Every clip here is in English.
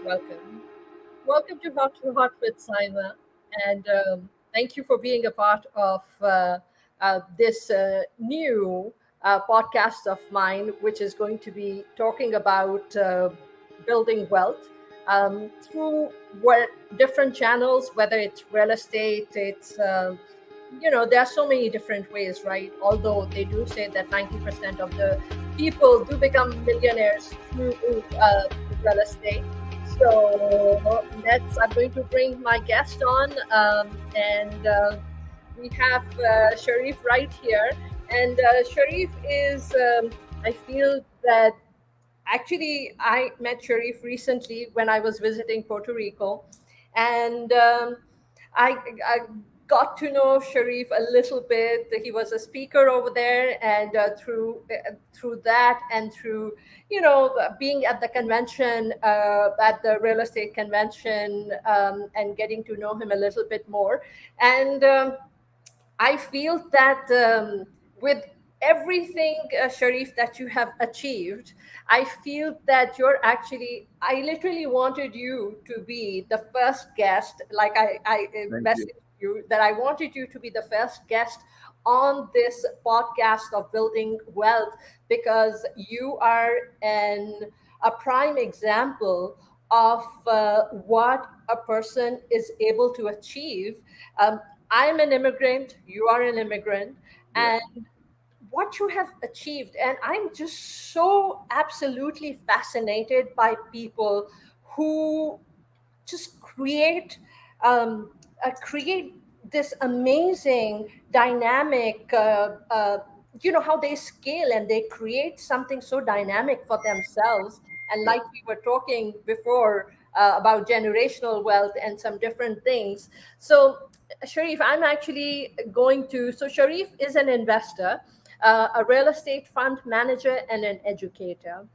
Welcome. Welcome to Heart to Heart with Saima. And thank you for being a part of this new podcast of mine, which is going to be talking about building wealth through different channels, whether it's real estate, there are so many different ways, right? Although they do say that 90% of the people do become millionaires through real estate. So I'm going to bring my guest on, and we have Cherif right here. And Cherif is, I feel that actually I met Cherif recently when I was visiting Puerto Rico, and I got to know Cherif a little bit. He was a speaker over there, and through that and through being at the convention, at the real estate convention, and getting to know him a little bit more. And I feel that with everything, Cherif, that you have achieved, I feel that I literally wanted you to be the first guest. Like I Thank you. messaged you that I wanted you to be the first guest on this podcast of building wealth, because you are a prime example of what a person is able to achieve. I'm an immigrant, you are an immigrant, Yeah. and what you have achieved. And I'm just so absolutely fascinated by people who just create this amazing dynamic. How they scale and they create something so dynamic for themselves. And Yeah. like we were talking before about generational wealth and some different things. So Sharif, I'm actually going to. So Sharif is an investor, a real estate fund manager, and an educator.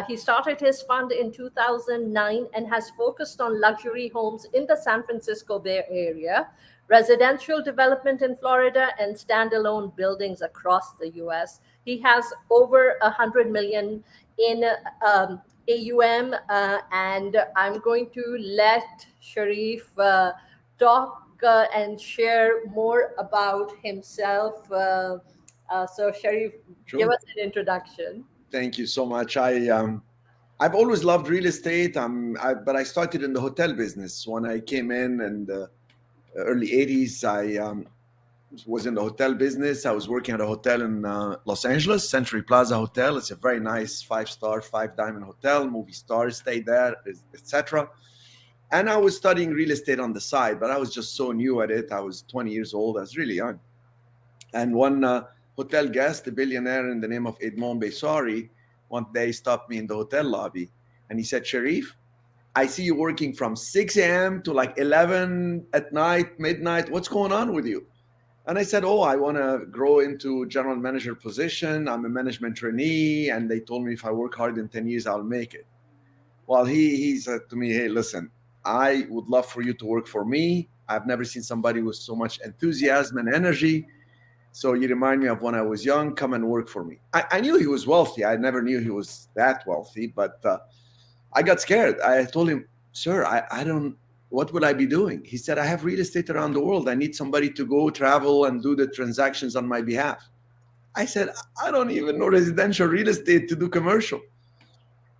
He started his fund in 2009 and has focused on luxury homes in the San Francisco Bay Area, residential development in Florida, and standalone buildings across the US. He has over 100 million in AUM, and I'm going to let Sharif talk and share more about himself. So, Sharif, give Sure. us an introduction. Thank you so much. I've always loved real estate. But I started in the hotel business when I came in the early '80s. I was in the hotel business. I was working at a hotel in Los Angeles, Century Plaza Hotel. It's a very nice five-star, five-diamond hotel. Movie stars stay there, etc. And I was studying real estate on the side, but I was just so new at it. I was 20 years old. I was really young. And one hotel guest, a billionaire in the name of Edmond Bessari, one day stopped me in the hotel lobby and he said, Cherif, I see you working from 6 a.m. to like 11 at night, midnight. What's going on with you? And I said, oh, I want to grow into general manager position. I'm a management trainee. And they told me if I work hard in 10 years, I'll make it. Well, he said to me, hey, listen, I would love for you to work for me. I've never seen somebody with so much enthusiasm and energy. So you remind me of when I was young. Come and work for me. I knew he was wealthy. I never knew he was that wealthy, but I got scared. I told him, sir, I don't, what will I be doing? He said, I have real estate around the world. I need somebody to go travel and do the transactions on my behalf. I said, I don't even know residential real estate to do commercial.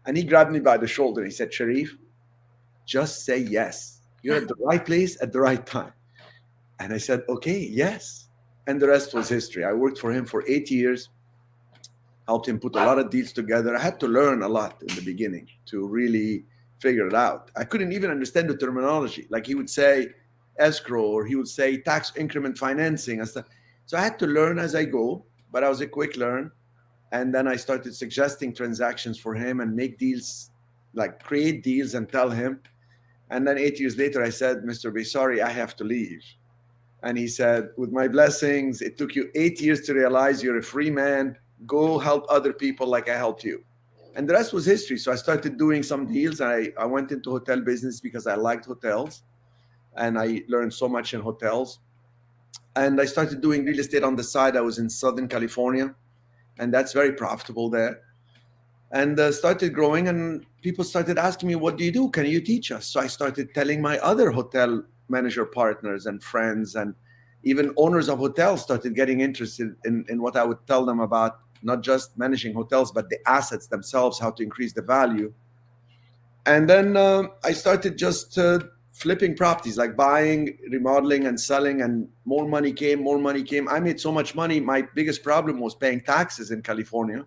And he grabbed me by the shoulder. He said, Cherif, just say yes. You're at the right place at the right time. And I said, okay, yes. And the rest was history. I worked for him for 8 years, helped him put a lot of deals together. I had to learn a lot in the beginning to really figure it out. I couldn't even understand the terminology. Like he would say escrow or he would say tax increment financing and stuff. So I had to learn as I go, but I was a quick learn. And then I started suggesting transactions for him and make deals, like create deals and tell him. And then 8 years later, I said, Mr. B, sorry, I have to leave. And he said, with my blessings, it took you 8 years to realize you're a free man. Go help other people like I helped you. And the rest was history. So I started doing some deals. I went into hotel business because I liked hotels and I learned so much in hotels. And I started doing real estate on the side. I was in Southern California, and that's very profitable there. and started growing. And people started asking me, what do you do? Can you teach us? So I started telling my other hotel manager partners and friends, and even owners of hotels started getting interested in what I would tell them about not just managing hotels, but the assets themselves, how to increase the value. And then I started just flipping properties, like buying, remodeling, and selling. And more money came, more money came. I made so much money. My biggest problem was paying taxes in California.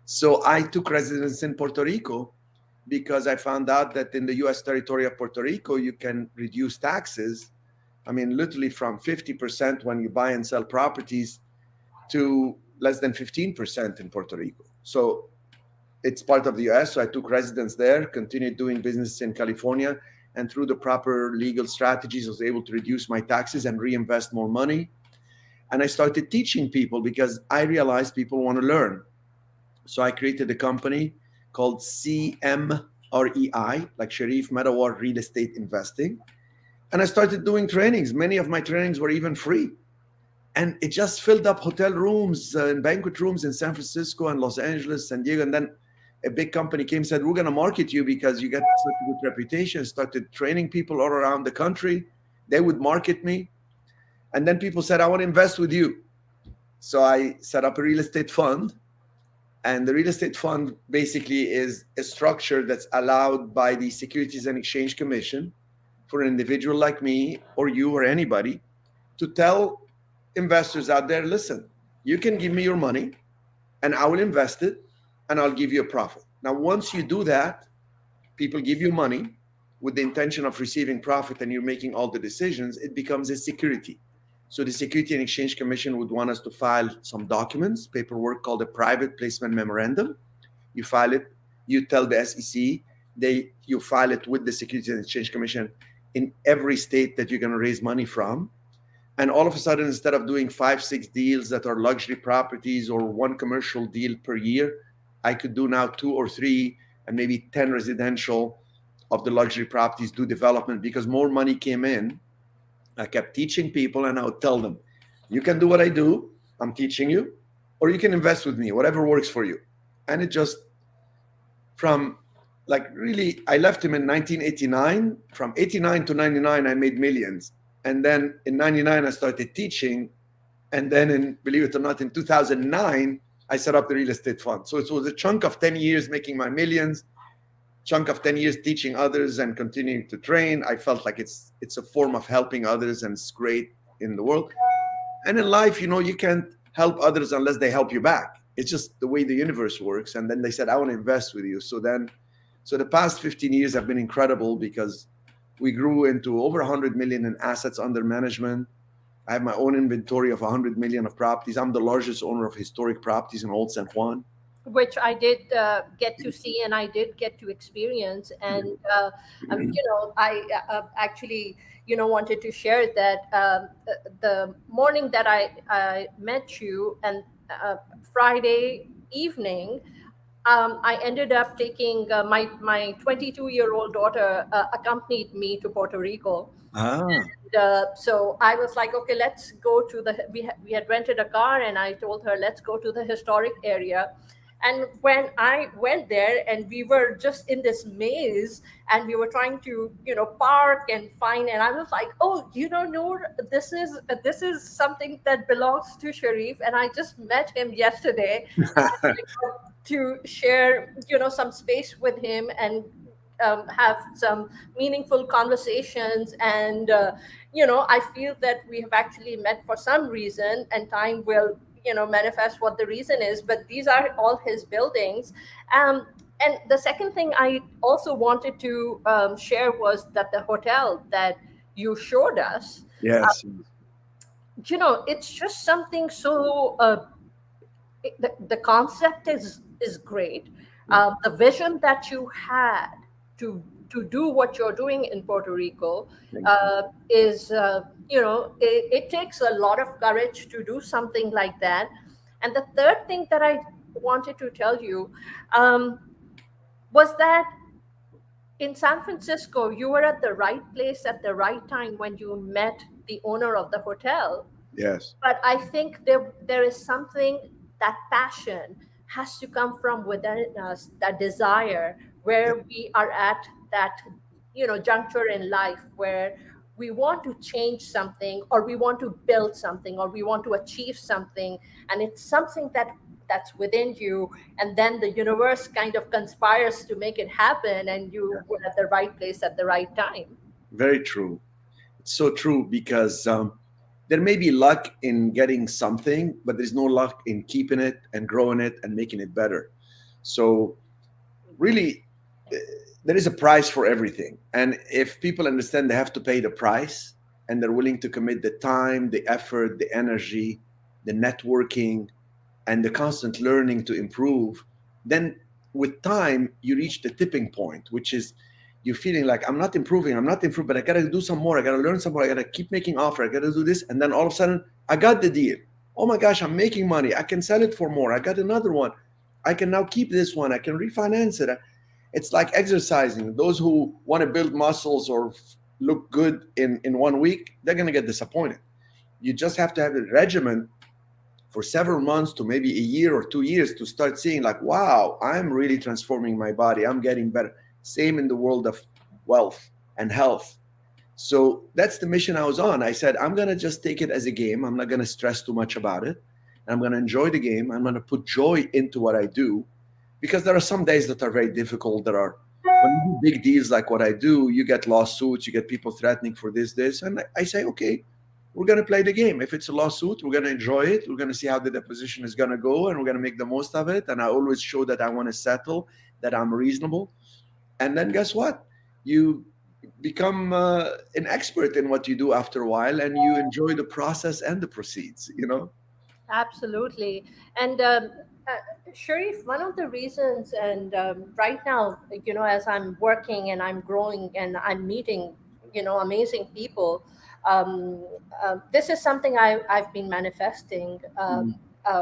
So I took residence in Puerto Rico because I found out that in the US territory of Puerto Rico, you can reduce taxes. I mean, literally from 50% when you buy and sell properties to less than 15% in Puerto Rico. So it's part of the US. So I took residence there, continued doing business in California, and through the proper legal strategies, I was able to reduce my taxes and reinvest more money. And I started teaching people because I realized people want to learn. So I created a company called CMREI, like Cherif Medawar Real Estate Investing. And I started doing trainings. Many of my trainings were even free. And it just filled up hotel rooms and banquet rooms in San Francisco and Los Angeles, San Diego. And then a big company came and said, we're going to market you because you get such a good reputation. Started training people all around the country. They would market me. And then people said, I want to invest with you. So I set up a real estate fund. And the real estate fund basically is a structure that's allowed by the Securities and Exchange Commission for an individual like me or you or anybody to tell investors out there, listen, you can give me your money and I will invest it and I'll give you a profit. Now, once you do that, people give you money with the intention of receiving profit and you're making all the decisions, it becomes a security. So the Security and Exchange Commission would want us to file some documents, paperwork called a private placement memorandum. You file it, you tell the SEC, you file it with the Security and Exchange Commission in every state that you're going to raise money from. And all of a sudden, instead of doing 5, 6 deals that are luxury properties or one commercial deal per year, I could do now 2 or 3 and maybe 10 residential of the luxury properties, do development because more money came in. I kept teaching people and I would tell them, you can do what I do, I'm teaching you, or you can invest with me, whatever works for you. And it just, from like really, I left him in 1989. From 89 to 99, I made millions. And then in 99, I started teaching. And then believe it or not, in 2009, I set up the real estate fund. So it was a chunk of 10 years making my millions, chunk of 10 years teaching others and continuing to train. I felt like it's a form of helping others and it's great in the world. And in life, you can't help others unless they help you back. It's just the way the universe works. And then they said, I want to invest with you. So the past 15 years have been incredible because we grew into over 100 million in assets under management. I have my own inventory of 100 million of properties. I'm the largest owner of historic properties in Old San Juan. Which I did get to see and I did get to experience. And, I actually, wanted to share that the morning that I met you and Friday evening, I ended up taking my 22-year-old daughter accompanied me to Puerto Rico. Ah, So I was like, okay, let's go to we had rented a car, and I told her, let's go to the historic area. And when I went there, and we were just in this maze, and we were trying to, park and find, and I was like, oh, Noor, this is something that belongs to Cherif, and I just met him yesterday. I got to share, some space with him and have some meaningful conversations. And I feel that we have actually met for some reason, and time will manifest what the reason is. But these are all his buildings. And the second thing I also wanted to share was that the hotel that you showed us, yes. it's just something so the concept is great. The vision that you had to do what you're doing in Puerto Rico is it takes a lot of courage to do something like that. And the third thing that I wanted to tell you was that in San Francisco, you were at the right place at the right time when you met the owner of the hotel. Yes. But I think there is something, that passion has to come from within us, that desire Yeah. where we are at that, juncture in life where we want to change something, or we want to build something, or we want to achieve something, and it's something that's within you, and then the universe kind of conspires to make it happen, and you were at the right place at the right time. Very true. It's so true because there may be luck in getting something, but there's no luck in keeping it and growing it and making it better. So really, uh, there is a price for everything, and if people understand they have to pay the price, and they're willing to commit the time, the effort, the energy, the networking, and the constant learning to improve, then with time you reach the tipping point, which is you're feeling like I'm not improving, but I gotta do some more, I gotta learn some more, I gotta keep making offer, I gotta do this, and then all of a sudden I got the deal. Oh my gosh, I'm making money, I can sell it for more, I got another one, I can now keep this one, I can refinance it. It's like exercising. Those who want to build muscles or look good in 1 week, they're going to get disappointed. You just have to have a regimen for several months to maybe a year or 2 years to start seeing like, wow, I'm really transforming my body, I'm getting better. Same in the world of wealth and health. So that's the mission I was on. I said, I'm going to just take it as a game, I'm not going to stress too much about it, I'm going to enjoy the game, I'm going to put joy into what I do, because there are some days that are very difficult. There are, when you do big deals like what I do, you get lawsuits, you get people threatening for this, and I say, okay, we're going to play the game. If it's a lawsuit, we're going to enjoy it. We're going to see how the deposition is going to go, and we're going to make the most of it. And I always show that I want to settle, that I'm reasonable. And then guess what? You become an expert in what you do after a while, and you enjoy the process and the proceeds, you know? Absolutely. And Sharif, one of the reasons, and right now, as I'm working and I'm growing and I'm meeting, amazing people, um, this is something I've been manifesting Mhm.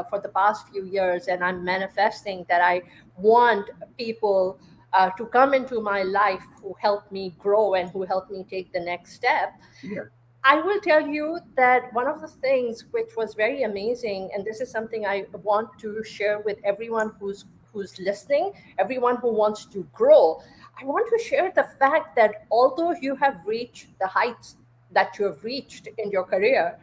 for the past few years. And I'm manifesting that I want people to come into my life who help me grow and who help me take the next step. Yeah. I will tell you that one of the things which was very amazing, and this is something I want to share with everyone who's listening, everyone who wants to grow. I want to share the fact that although you have reached the heights that you have reached in your career,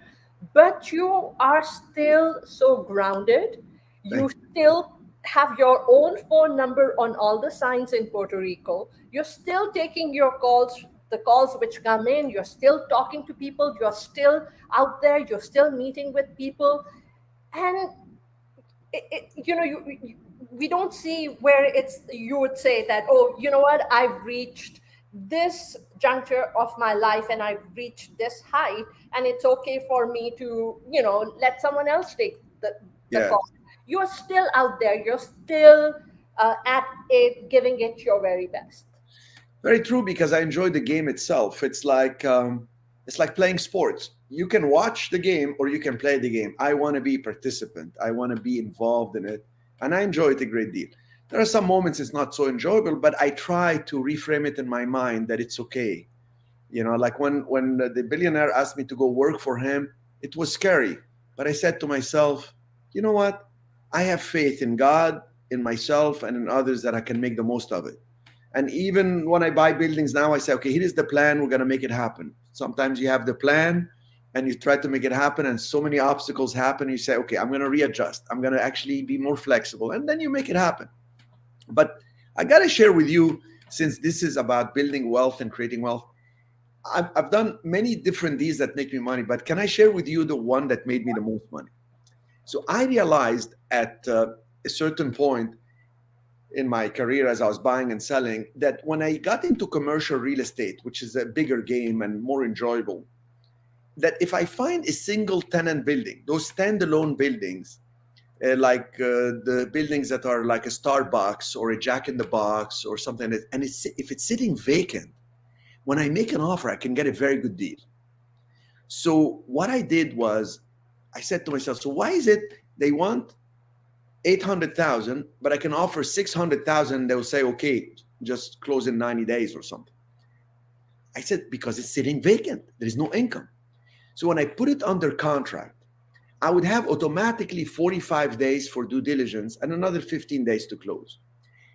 but you are still so grounded. You Thank you. still have your own phone number on all the signs in Puerto Rico. You're still taking your calls, the calls which come in. You're still talking to people. You're still out there. You're still meeting with people. And we don't see where it's, you would say that, oh, you know what, I've reached this juncture of my life and I've reached this height, and it's okay for me to, let someone else take the Yeah. call. You're still out there. You're still at it, giving it your very best. Very true, because I enjoy the game itself. It's like playing sports. You can watch the game or you can play the game. I want to be participant. I want to be involved in it, and I enjoy it a great deal. There are some moments it's not so enjoyable, but I try to reframe it in my mind that it's okay. You know, like when the billionaire asked me to go work for him, it was scary, but I said to myself, you know what? I have faith in God, in myself, and in others that I can make the most of it. And even when I buy buildings now, I say, okay, here is the plan. We're going to make it happen. Sometimes you have the plan and you try to make it happen, and so many obstacles happen. You say, okay, I'm going to readjust. I'm going to actually be more flexible. And then you make it happen. But I got to share with you, since this is about building wealth and creating wealth, I've done many different deals that make me money, but can I share with you the one that made me the most money? So I realized at a certain point in my career as I was buying and selling that when I got into commercial real estate, which is a bigger game and more enjoyable, that if I find a single tenant building, those standalone buildings, the buildings that are like a Starbucks or a Jack in the Box or something, and if it's sitting vacant, when I make an offer, I can get a very good deal. So what I did was I said to myself, so why is it they want 800,000, but I can offer 600,000. They'll say, okay, just close in 90 days or something. I said, because it's sitting vacant. There is no income. So when I put it under contract, I would have automatically 45 days for due diligence and another 15 days to close.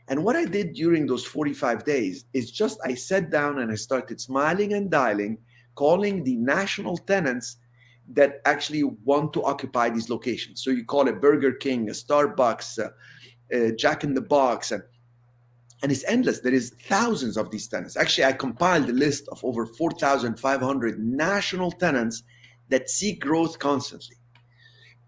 And what I did during those 45 days is just I sat down and I started smiling and dialing, calling the national tenants that actually want to occupy these locations. So you call it Burger King, a Starbucks, Jack in the Box, and it's endless. There is thousands of these tenants. Actually, I compiled a list of over 4,500 national tenants that seek growth constantly.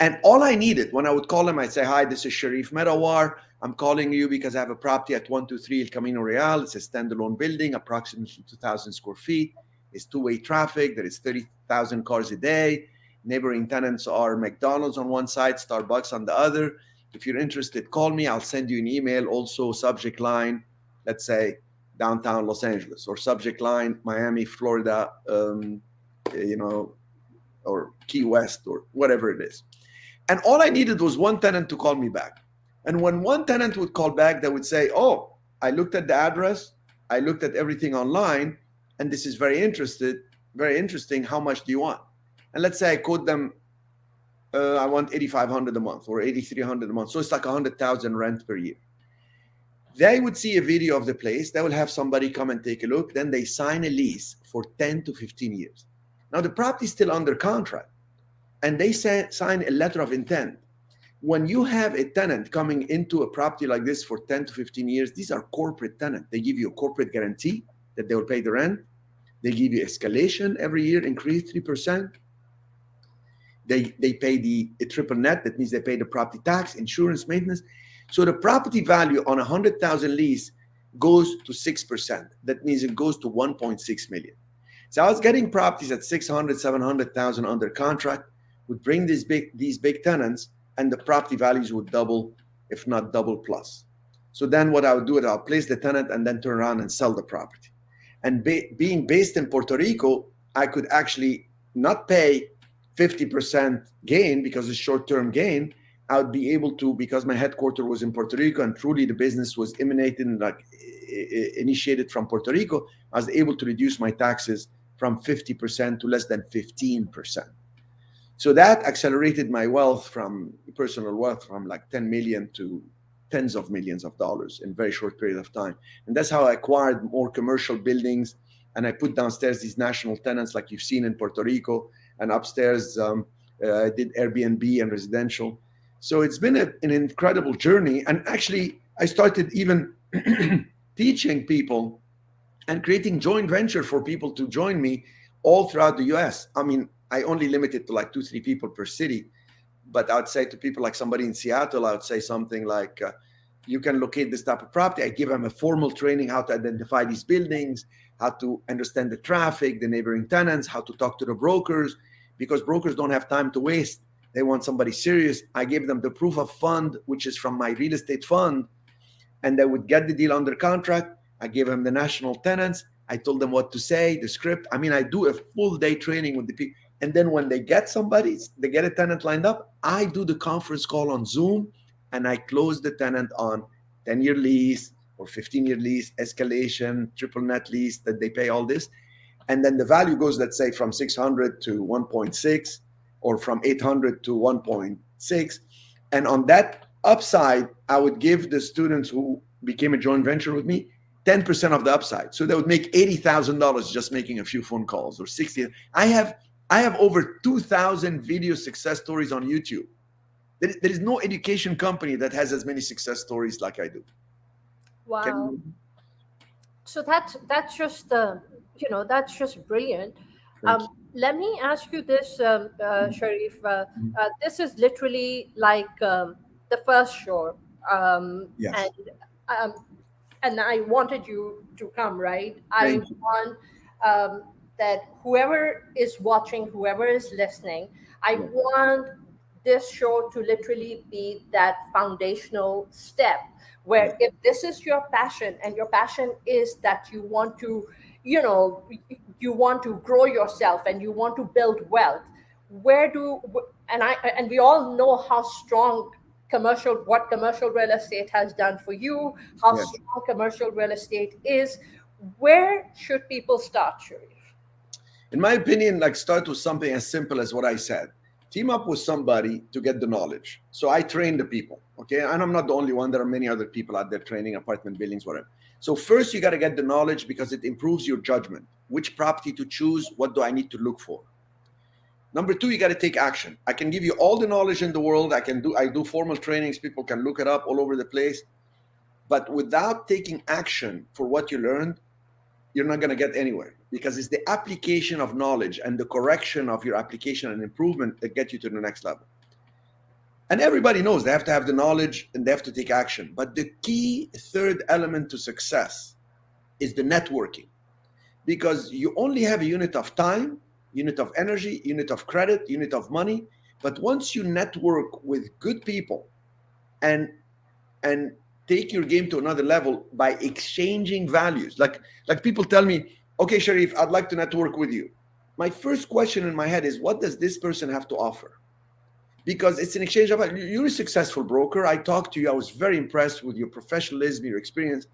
And all I needed when I would call them, I'd say, hi, this is Cherif Medawar. I'm calling you because I have a property at 123 El Camino Real. It's a standalone building, approximately 2,000 square feet. It's two-way traffic. There is 30,000 cars a day. Neighboring tenants are McDonald's on one side, Starbucks on the other. If you're interested, call me. I'll send you an email. Also, subject line, let's say downtown Los Angeles, or subject line Miami, Florida, or Key West, or whatever it is. And all I needed was one tenant to call me back. And when one tenant would call back, they would say, oh, I looked at the address, I looked at everything online, and this is very interesting. How much do you want? And let's say I quote them, I want 8,500 a month or 8,300 a month. So it's like 100,000 rent per year. They would see a video of the place. They will have somebody come and take a look. Then they sign a lease for 10 to 15 years. Now the property is still under contract, and they sign a letter of intent. When you have a tenant coming into a property like this for 10 to 15 years, these are corporate tenants. They give you a corporate guarantee that they will pay the rent. They give you escalation every year, increase 3%. They pay the triple net. That means they pay the property tax, insurance, maintenance. So the property value on 100,000 lease goes to 6%. That means it goes to 1.6 million. So I was getting properties at 600, 700,000 under contract, would bring these big tenants, and the property values would double, if not double plus. So then what I would do is I'll place the tenant and then turn around and sell the property. And being based in Puerto Rico, I could actually not pay 50% gain because it's short-term gain. I would be able to, because my headquarters was in Puerto Rico and truly the business was initiated from Puerto Rico, I was able to reduce my taxes from 50% to less than 15%. So that accelerated my personal wealth from like 10 million to tens of millions of dollars in a very short period of time. And that's how I acquired more commercial buildings. And I put downstairs these national tenants like you've seen in Puerto Rico, and upstairs I did Airbnb and residential. So it's been an incredible journey. And actually, I started even teaching people and creating joint venture for people to join me all throughout the US. I mean, I only limit it to like 2-3 people per city. But I would say to people like somebody in Seattle, I would say something like, you can locate this type of property. I give them a formal training, how to identify these buildings, how to understand the traffic, the neighboring tenants, how to talk to the brokers, because brokers don't have time to waste. They want somebody serious. I gave them the proof of fund, which is from my real estate fund, and they would get the deal under contract. I gave them the national tenants. I told them what to say, the script. I mean, I do a full day training with the people. And then when they get they get a tenant lined up, I do the conference call on Zoom, and I close the tenant on 10-year lease or 15-year lease, escalation, triple net lease, that they pay all this. And then the value goes, let's say, from 600 to 1.6 or from 800 to 1.6. And on that upside, I would give the students who became a joint venture with me 10% of the upside. So they would make $80,000 just making a few phone calls, or 60. I have over 2,000 video success stories on YouTube. There is no education company that has as many success stories like I do. Wow. So that's just that's just brilliant. Let me ask you this, Cherif. This is literally like the first show, Yes. and I wanted you to come, right? Thank you. Want that whoever is watching, whoever is listening, I want this show to literally be that foundational step where if this is your passion, and your passion is that you want to, you want to grow yourself and you want to build wealth, and we all know how strong what commercial real estate has done for you, how strong commercial real estate is. Where should people start, Cherif? In my opinion, like, start with something as simple as what I said. team up with somebody to get the knowledge. So I train the people, okay? And I'm not the only one. There are many other people out there training apartment buildings, whatever. So first you got to get the knowledge because it improves your judgment. Which property to choose? What do I need to look for? Number two, you got to take action. I can give you all the knowledge in the world. I do formal trainings. People can look it up all over the place. But without taking action for what you learned, you're not going to get anywhere, because it's the application of knowledge and the correction of your application and improvement that get you to the next level. And everybody knows they have to have the knowledge and they have to take action. But the key third element to success is the networking, because you only have a unit of time, unit of energy, unit of credit, unit of money. But once you network with good people and take your game to another level by exchanging values, like people tell me, okay, Cherif, I'd like to network with you. My first question in my head is, what does this person have to offer? Because it's an exchange of value. You're a successful broker. I talked to you. I was very impressed with your professionalism, your experience.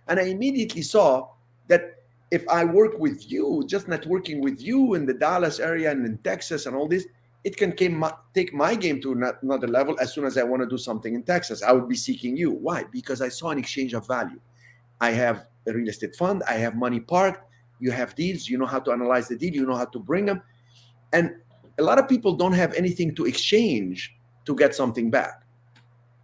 And I immediately saw that if I work with you, just networking with you in the Dallas area and in Texas and all this, it can take my game to another level. As soon as I want to do something in Texas, I would be seeking you. Why? Because I saw an exchange of value. I have a real estate fund. I have money parked. You have deals. You know how to analyze the deal. You know how to bring them. And a lot of people don't have anything to exchange to get something back.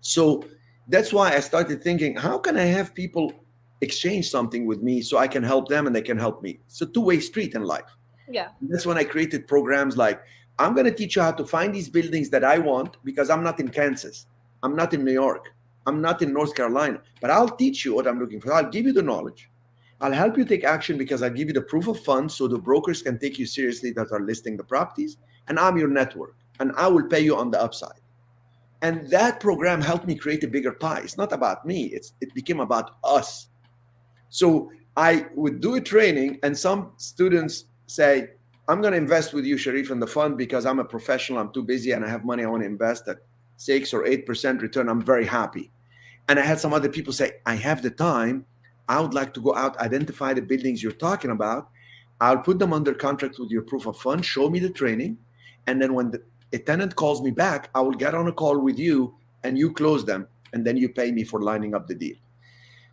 So that's why I started thinking, how can I have people exchange something with me so I can help them and they can help me? It's a two-way street in life. Yeah. And that's when I created programs like, I'm going to teach you how to find these buildings that I want, because I'm not in Kansas. I'm not in New York. I'm not in North Carolina. But I'll teach you what I'm looking for. I'll give you the knowledge. I'll help you take action because I'll give you the proof of funds so the brokers can take you seriously that are listing the properties. And I'm your network. And I will pay you on the upside. And that program helped me create a bigger pie. It's not about me. It became about us. So I would do a training and some students say, I'm going to invest with you, Cherif, in the fund because I'm a professional. I'm too busy and I have money I want to invest at 6 or 8% return. I'm very happy. And I had some other people say, I have the time. I would like to go out, identify the buildings you're talking about. I'll put them under contract with your proof of funds. Show me the training. And then when a tenant calls me back, I will get on a call with you and you close them. And then you pay me for lining up the deal.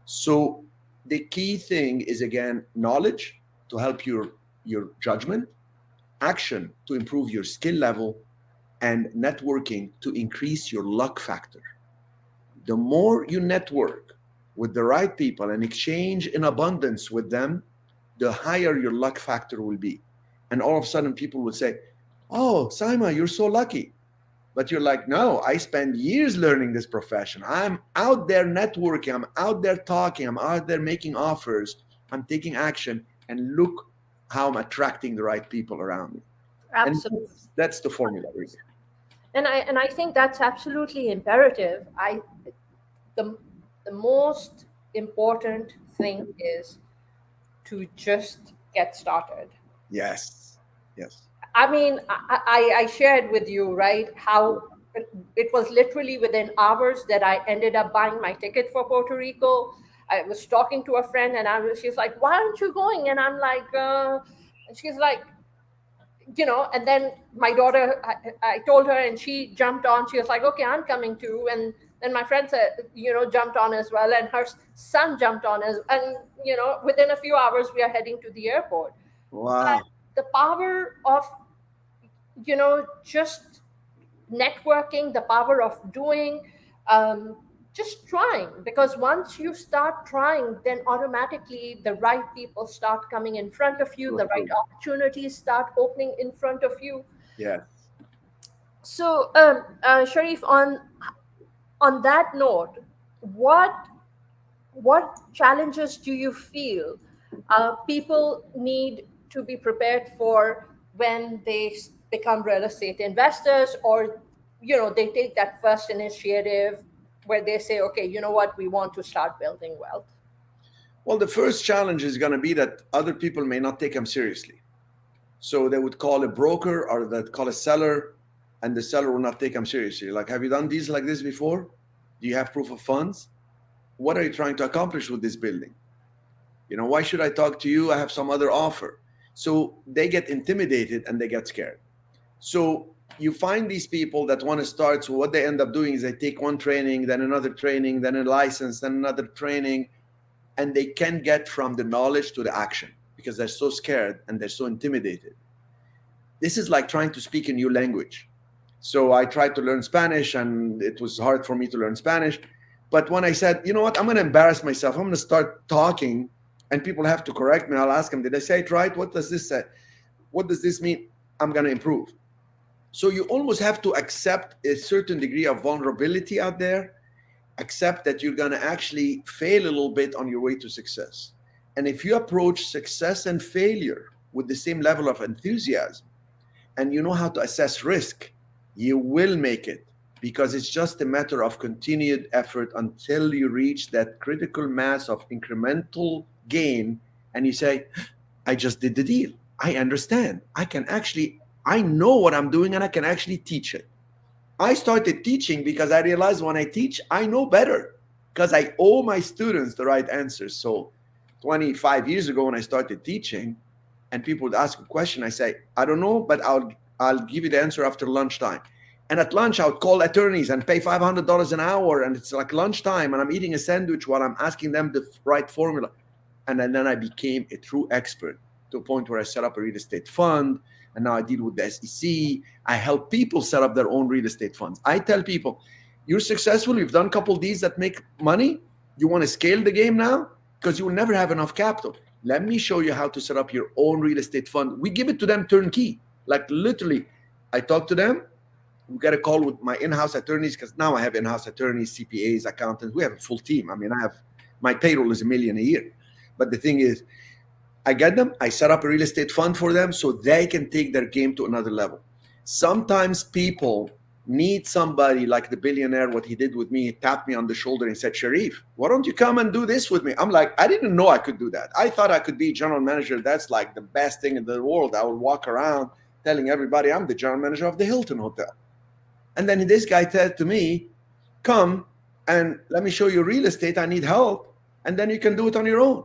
So the key thing is, again, knowledge to help your judgment, action to improve your skill level, and networking to increase your luck factor. The more you network with the right people and exchange in abundance with them, the higher your luck factor will be. And all of a sudden people will say, oh, Saima, you're so lucky. But you're like, no, I spent years learning this profession. I'm out there networking. I'm out there talking. I'm out there making offers. I'm taking action. And look how I'm attracting the right people around me. Absolutely. And that's the formula, really. And I think that's absolutely imperative. The most important thing is to just get started. Yes. Yes. I mean, I shared with you, right, how it was literally within hours that I ended up buying my ticket for Puerto Rico. I was talking to a friend and she's like, why aren't you going? And I'm like, and she's like, and then my daughter, I told her and she jumped on. She was like, okay, I'm coming too. And then my friend said, jumped on as well. And her son jumped on and within a few hours, we are heading to the airport. Wow. The power of just networking, the power of doing, just trying, because once you start trying, then automatically the right people start coming in front of you, the right opportunities start opening in front of you. Yes. So Cherif, on that note, what challenges do you feel people need to be prepared for when they become real estate investors, or they take that first initiative where they say, okay, you know what, we want to start building wealth? Well, the first challenge is going to be that other people may not take them seriously. So they would call a broker or they'd call a seller, and the seller will not take them seriously. Like, have you done deals like this before? Do you have proof of funds? What are you trying to accomplish with this building? Why should I talk to you? I have some other offer. So they get intimidated and they get scared. So you find these people that want to start. So what they end up doing is they take one training, then another training, then a license, then another training, and they can't get from the knowledge to the action because they're so scared and they're so intimidated. This is like trying to speak a new language. So I tried to learn Spanish, and it was hard for me to learn Spanish. But when I said, you know what, I'm going to embarrass myself, I'm going to start talking, and people have to correct me, I'll ask them, did I say it right? What does this say? What does this mean? I'm going to improve. So you almost have to accept a certain degree of vulnerability out there, accept that you're going to actually fail a little bit on your way to success. And if you approach success and failure with the same level of enthusiasm, and you know how to assess risk, you will make it, because it's just a matter of continued effort until you reach that critical mass of incremental gain. And you say, I just did the deal. I understand. I know what I'm doing, and I can actually teach it. I started teaching because I realized when I teach, I know better because I owe my students the right answers. So 25 years ago when I started teaching and people would ask a question, I say, I don't know, but I'll give you the answer after lunchtime. And at lunch, I would call attorneys and pay $500 an hour. And it's like lunchtime and I'm eating a sandwich while I'm asking them the right formula. And then I became a true expert to a point where I set up a real estate fund. And now I deal with the SEC. I help people set up their own real estate funds. I tell people, you're successful, you've done a couple of these that make money. You want to scale the game now? Because you will never have enough capital. Let me show you how to set up your own real estate fund. We give it to them turnkey. Like literally, I talk to them. We get a call with my in-house attorneys, because now I have in-house attorneys, CPAs, accountants. We have a full team. I mean, my payroll is $1 million a year. But the thing is, I get them, I set up a real estate fund for them so they can take their game to another level. Sometimes people need somebody like the billionaire, what he did with me. He tapped me on the shoulder and said, Cherif, why don't you come and do this with me? I'm like, I didn't know I could do that. I thought I could be general manager. That's like the best thing in the world. I would walk around telling everybody I'm the general manager of the Hilton Hotel. And then this guy said to me, come and let me show you real estate. I need help. And then you can do it on your own.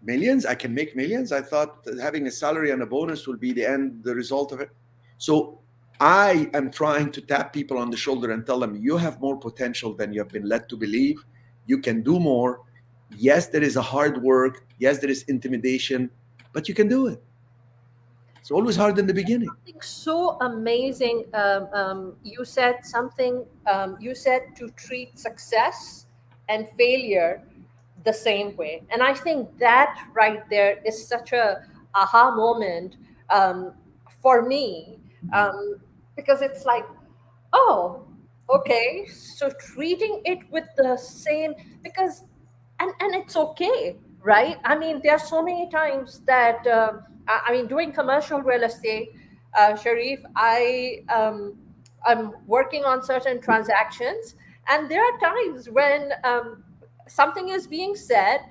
Millions, I can make millions. I thought that having a salary and a bonus will be the result of it. So I am trying to tap people on the shoulder and tell them, you have more potential than you have been led to believe. You can do more. Yes, there is a hard work. Yes, there is intimidation, but you can do it. It's always hard in the beginning. Something so amazing. You said something. You said to treat success and failure the same way, and I think that right there is such a aha moment for me, because it's like, oh, okay, so treating it with the same, because and it's okay, right? I mean, there are so many times that I mean, doing commercial real estate, Sharif, I'm working on certain transactions, and there are times when something is being said,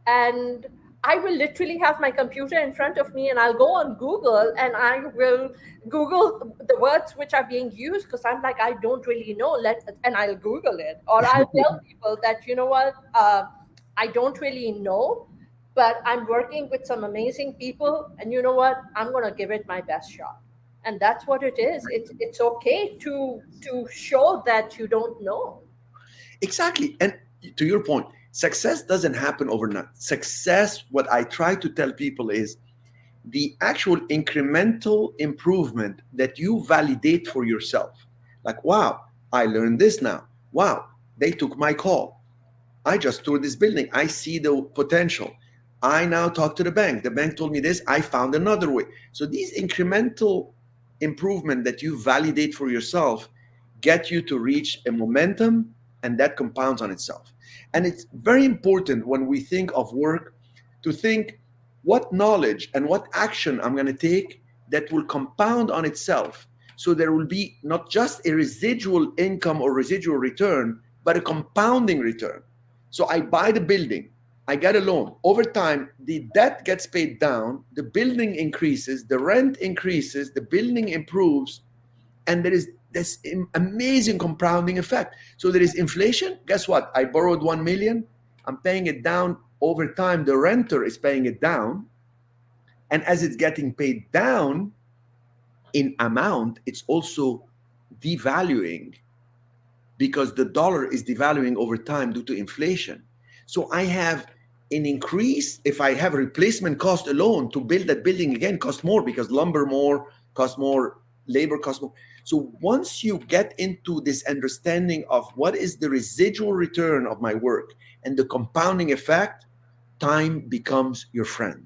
and I will literally have my computer in front of me and I'll go on Google and I will Google the words which are being used, because I'm like, I don't really know. And I'll Google it. Or I'll tell people that, you know what, I don't really know, but I'm working with some amazing people. And you know what, I'm going to give it my best shot. And that's what it is. It's okay to show that you don't know. Exactly. And to your point, success doesn't happen overnight. Success, what I try to tell people is the actual incremental improvement that you validate for yourself. Like, wow, I learned this now. Wow, they took my call. I just toured this building. I see the potential. I now talk to the bank. The bank told me this. I found another way. So these incremental improvement that you validate for yourself get you to reach a momentum, and that compounds on itself. And it's very important when we think of work to think what knowledge and what action I'm going to take that will compound on itself. So there will be not just a residual income or residual return, but a compounding return. So I buy the building, I get a loan. Over time, the debt gets paid down, the building increases, the rent increases, the building improves, and there is this amazing compounding effect. So there is inflation. Guess what? I borrowed 1 million. I'm paying it down over time. The renter is paying it down. And as it's getting paid down, in amount, it's also devaluing because the dollar is devaluing over time due to inflation. So I have an increase. If I have replacement cost alone to build that building again cost more because lumber more, cost more, labor cost more. So once you get into this understanding of what is the residual return of my work and the compounding effect, time becomes your friend.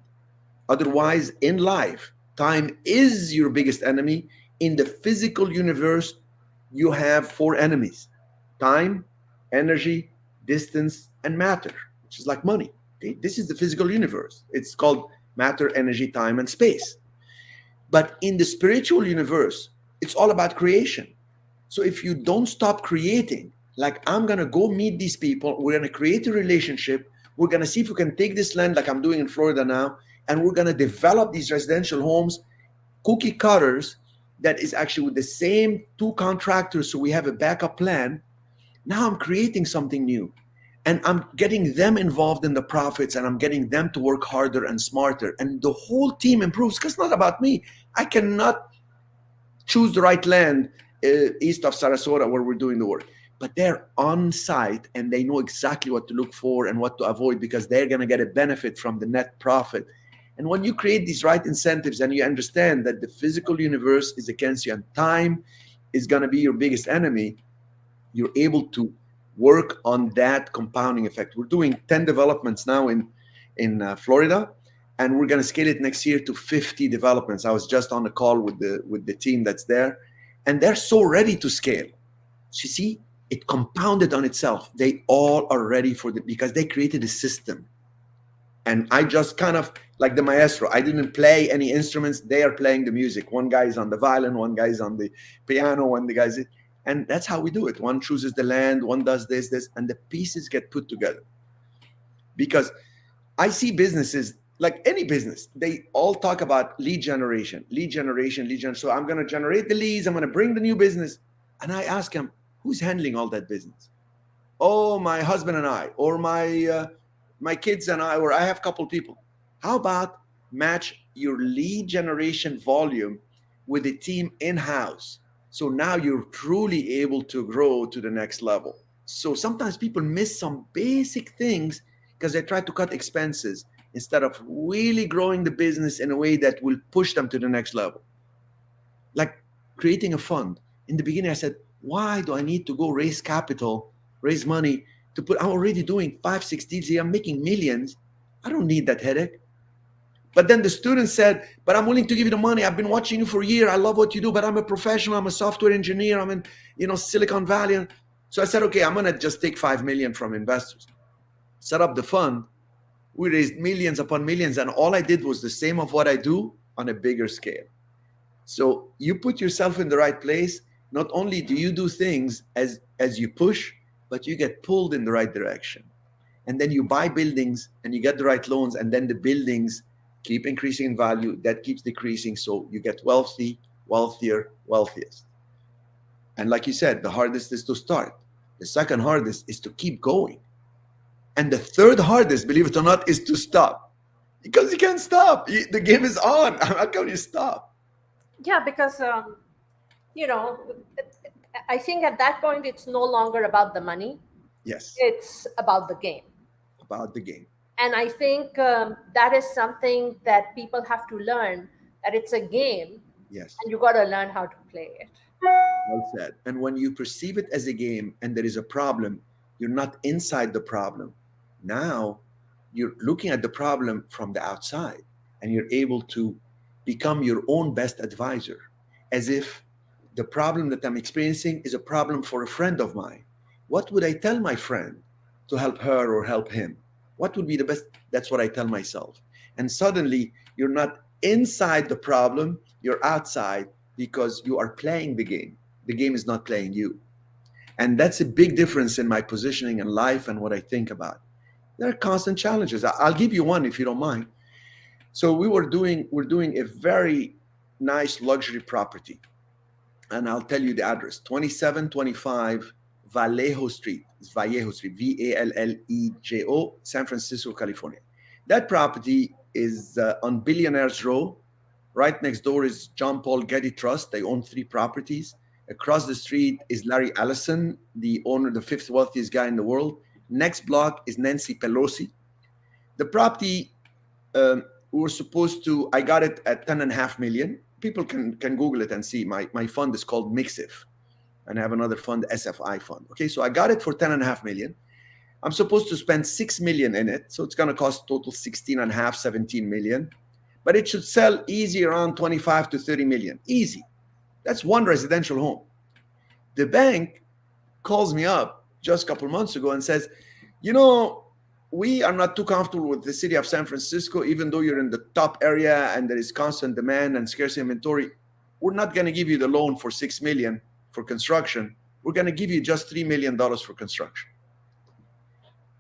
Otherwise, in life, time is your biggest enemy. In the physical universe, you have four enemies: time, energy, distance, and matter, which is like money. Okay? This is the physical universe. It's called matter, energy, time, and space. But in the spiritual universe, it's all about creation. So if you don't stop creating, like I'm going to go meet these people, we're going to create a relationship, we're going to see if we can take this land like I'm doing in Florida now, and we're going to develop these residential homes, cookie cutters, that is actually with the same two contractors, so we have a backup plan. Now I'm creating something new. And I'm getting them involved in the profits, and I'm getting them to work harder and smarter. And the whole team improves because it's not about me. I cannot choose the right land east of Sarasota where we're doing the work. But they're on site and they know exactly what to look for and what to avoid because they're going to get a benefit from the net profit. And when you create these right incentives and you understand that the physical universe is against you and time is going to be your biggest enemy, you're able to work on that compounding effect. We're doing 10 developments now in Florida, and we're going to scale it next year to 50 developments. I was just on a call with the team that's there, and they're so ready to scale. So you see, it compounded on itself. They all are ready for it because they created a system. And I just kind of like the maestro. I didn't play any instruments. They are playing the music. One guy is on the violin, one guy is on the piano, one the guy's. And that's how we do it. One chooses the land, one does this, and the pieces get put together. Because I see businesses, like any business, they all talk about lead generation, lead generation, lead generation. So I'm going to generate the leads. I'm going to bring the new business. And I ask them, who's handling all that business? Oh, my husband and I, or my kids and I, or I have a couple people. How about match your lead generation volume with a team in-house? So now you're truly able to grow to the next level. So sometimes people miss some basic things because they try to cut expenses instead of really growing the business in a way that will push them to the next level. Like creating a fund. In the beginning, I said, why do I need to go raise capital, raise money to put? I'm already doing 5-6 deals here. I'm making millions. I don't need that headache. But then the student said, but I'm willing to give you the money. I've been watching you for a year. I love what you do, but I'm a professional. I'm a software engineer. I'm in, Silicon Valley. So I said, okay, I'm going to just take 5 million from investors, set up the fund. We raised millions upon millions. And all I did was the same of what I do on a bigger scale. So you put yourself in the right place. Not only do you do things as you push, but you get pulled in the right direction. And then you buy buildings and you get the right loans, and then the buildings keep increasing in value. That keeps decreasing. So you get wealthy, wealthier, wealthiest. And like you said, the hardest is to start. The second hardest is to keep going. And the third hardest, believe it or not, is to stop. Because you can't stop. The game is on. How can you stop? Yeah, because you know, I think at that point it's no longer about the money. Yes. It's about the game. About the game. And I think that is something that people have to learn, that it's a game. Yes. And you got to learn how to play it. Well said. And when you perceive it as a game and there is a problem, you're not inside the problem. Now you're looking at the problem from the outside, and you're able to become your own best advisor, as if the problem that I'm experiencing is a problem for a friend of mine. What would I tell my friend to help her or help him? What would be the best? That's what I tell myself. And suddenly you're not inside the problem, you're outside, because you are playing the game. The game is not playing you. And that's a big difference in my positioning in life and what I think about. There are constant challenges. I'll give you one if you don't mind. So we're doing a very nice luxury property. And I'll tell you the address: 2725 Vallejo Street. It's Vallejo Street, Vallejo, San Francisco, California. That property is on Billionaires Row. Right next door is John Paul Getty Trust. They own 3 properties. Across the street is Larry Ellison, the owner, the fifth wealthiest guy in the world. Next block is Nancy Pelosi. The property, we were supposed to, I got it at 10.5 million. People can Google it and see. My fund is called Mixif, and I have another fund, SFI fund. Okay, so I got it for 10.5 million. I'm supposed to spend 6 million in it. So it's going to cost total 16.5, 17 million. But it should sell easy around 25 to 30 million. Easy. That's one residential home. The bank calls me up just a couple months ago and says, you know, we are not too comfortable with the city of San Francisco, even though you're in the top area and there is constant demand and scarce inventory. We're not going to give you the loan for 6 million for construction. We're going to give you just $3 million for construction.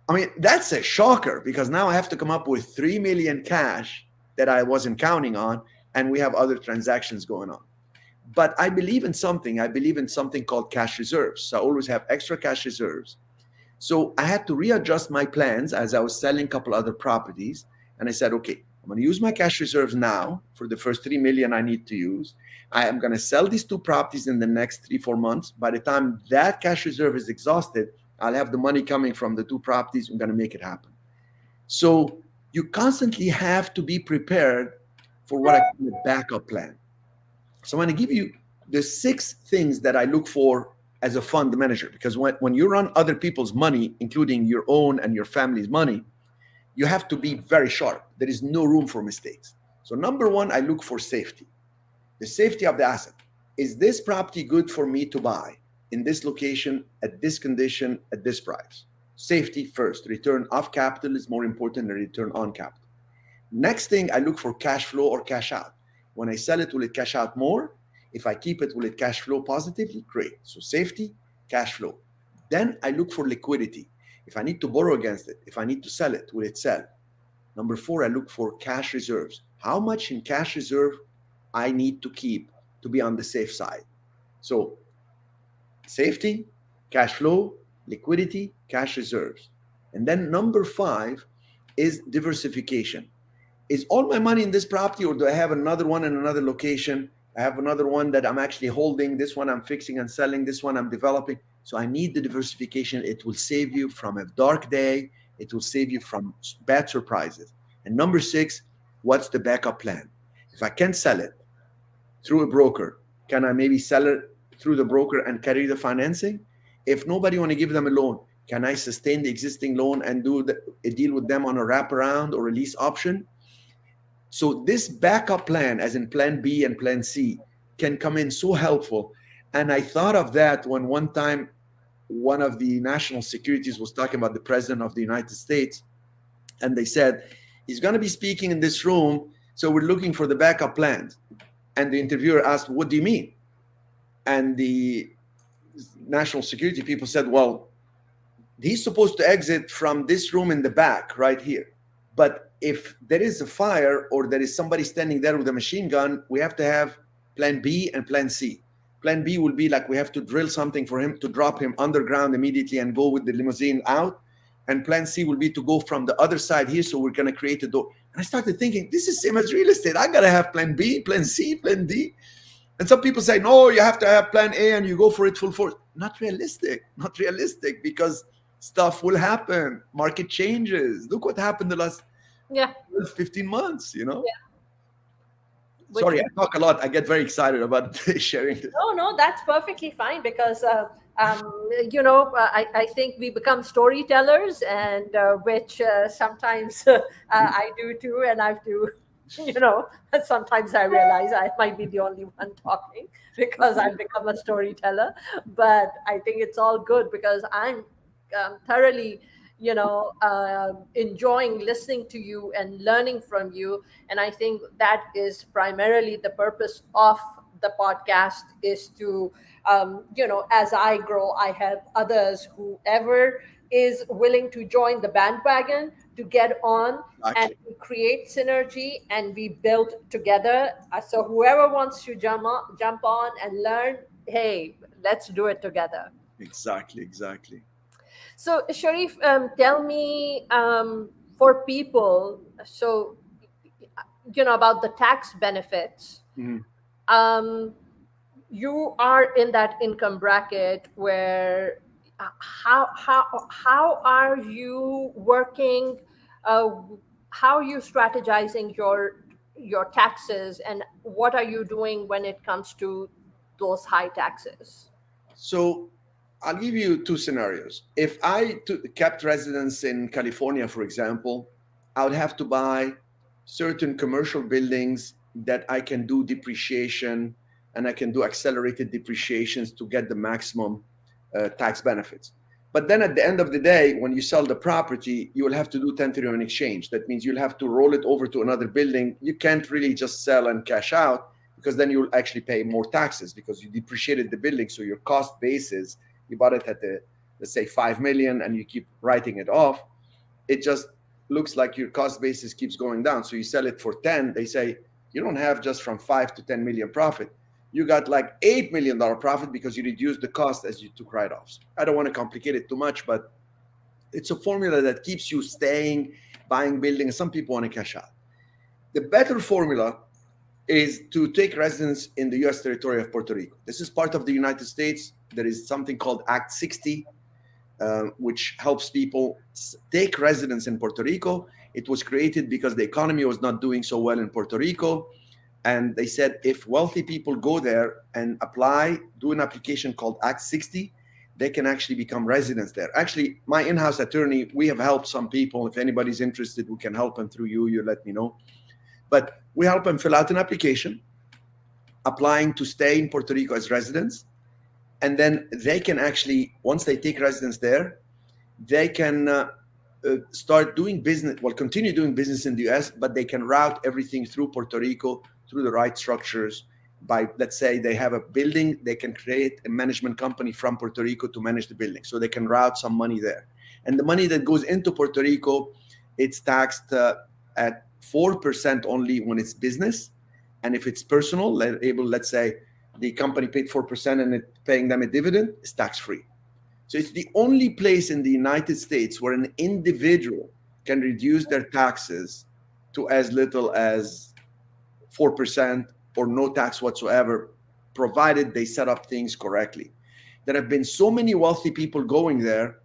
I mean, that's a shocker, because now I have to come up with 3 million cash that I wasn't counting on, and we have other transactions going on. But I believe in something. I believe in something called cash reserves. So I always have extra cash reserves. So I had to readjust my plans as I was selling a couple other properties. And I said, okay, I'm going to use my cash reserves now for the first 3 million I need to use. I am going to sell these 2 properties in the next 3-4 months. By the time that cash reserve is exhausted, I'll have the money coming from the 2 properties. I'm going to make it happen. So you constantly have to be prepared for what I call a backup plan. So I'm going to give you the 6 things that I look for as a fund manager, because when you run other people's money, including your own and your family's money, you have to be very sharp. There is no room for mistakes. So number 1, I look for safety. The safety of the asset. Is this property good for me to buy in this location, at this condition, at this price? Safety first. Return off capital is more important than return on capital. Next thing, I look for cash flow or cash out. When I sell it, will it cash out more? If I keep it, will it cash flow positively? Great. So safety, cash flow. Then I look for liquidity. If I need to borrow against it, if I need to sell it, will it sell? Number 4, I look for cash reserves. How much in cash reserve I need to keep to be on the safe side? So safety, cash flow, liquidity, cash reserves. And then number 5 is diversification. Is all my money in this property, or do I have another one in another location? I have another one that I'm actually holding. This one I'm fixing and selling. This one I'm developing. So I need the diversification. It will save you from a dark day. It will save you from bad surprises. And number 6, what's the backup plan? If I can't sell it through a broker, can I maybe sell it through the broker and carry the financing? If nobody want to give them a loan, can I sustain the existing loan and do a deal with them on a wraparound or a lease option? So this backup plan, as in plan B and plan C, can come in so helpful. And I thought of that when one time one of the national securities was talking about the president of the United States, and they said, he's going to be speaking in this room, so we're looking for the backup plans. And the interviewer asked, what do you mean? And the national security people said, well, he's supposed to exit from this room in the back right here. But if there is a fire or there is somebody standing there with a machine gun, we have to have plan B and plan C. Plan B will be like we have to drill something for him to drop him underground immediately and go with the limousine out. And plan C will be to go from the other side here. So we're going to create a door. And I started thinking, this is same as real estate. I got to have plan B, plan C, plan D. And some people say, no, you have to have plan A and you go for it full force. Not realistic, because stuff will happen. Market changes. Look what happened the last 15 months, Yeah. Sorry, I talk a lot. I get very excited about sharing this. No, that's perfectly fine, because I think we become storytellers, and which sometimes I do too, and I do. Sometimes I realize I might be the only one talking because I've become a storyteller. But I think it's all good, because I'm thoroughly enjoying listening to you and learning from you. And I think that is primarily the purpose of the podcast, is to as I grow, I help others, whoever is willing to join the bandwagon, to get on and Exactly. create synergy, and we build together. So whoever wants to jump on and learn, hey, let's do it together. Exactly. So, Sharif, tell me, for people, so about the tax benefits. Mhm. um, you are in that income bracket where how are you working, uh, how are you strategizing your taxes, and what are you doing when it comes to those high taxes? So I'll give you two scenarios. If I kept residence in California, for example, I would have to buy certain commercial buildings that I can do depreciation and I can do accelerated depreciations to get the maximum tax benefits. But then at the end of the day, when you sell the property, you will have to do 1031 exchange. That means you'll have to roll it over to another building. You can't really just sell and cash out because then you'll actually pay more taxes because you depreciated the building. So your cost basis, you bought it at the, let's say 5 million and you keep writing it off. It just looks like your cost basis keeps going down. So you sell it for 10, they say you don't have just from 5 to 10 million profit. You got like $8 million profit because you reduced the cost as you took write-offs. I don't want to complicate it too much, but it's a formula that keeps you staying, buying buildings. Some people want to cash out. The better formula is to take residence in the US territory of Puerto Rico. This is part of the United States. There is something called Act 60, which helps people take residence in Puerto Rico. It was created because the economy was not doing so well in Puerto Rico. And they said if wealthy people go there and apply, do an application called Act 60, they can actually become residents there. Actually, my in-house attorney, we have helped some people. If anybody's interested, we can help them through you. You let me know. But we help them fill out an application, applying to stay in Puerto Rico as residents. And then they can actually, once they take residence there, they can start doing business, well, continue doing business in the US, but they can route everything through Puerto Rico, through the right structures. By, let's say they have a building, they can create a management company from Puerto Rico to manage the building. So they can route some money there. And the money that goes into Puerto Rico, it's taxed at 4% only when it's business. And if it's personal, let's say the company paid 4% and it's paying them a dividend, it's tax-free. So it's the only place in the United States where an individual can reduce their taxes to as little as 4% or no tax whatsoever, provided they set up things correctly. There have been so many wealthy people going there.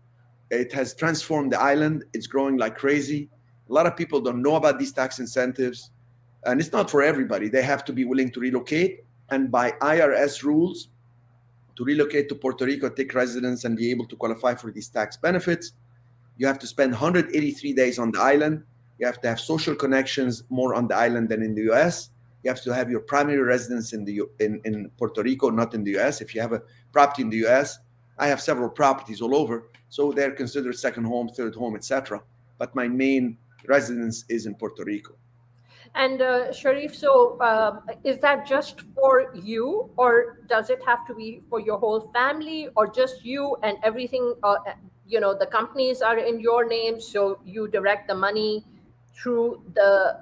It has transformed the island. It's growing like crazy. A lot of people don't know about these tax incentives. And it's not for everybody. They have to be willing to relocate. And by IRS rules, to relocate to Puerto Rico, take residence, and be able to qualify for these tax benefits, you have to spend 183 days on the island. You have to have social connections more on the island than in the US. You have to have your primary residence in Puerto Rico, not in the US. If you have a property in the US, I have several properties all over, so they're considered second home, third home, etc. But my main residence is in Puerto Rico. And Cherif, so is that just for you, or does it have to be for your whole family, or just you and everything? The companies are in your name, so you direct the money through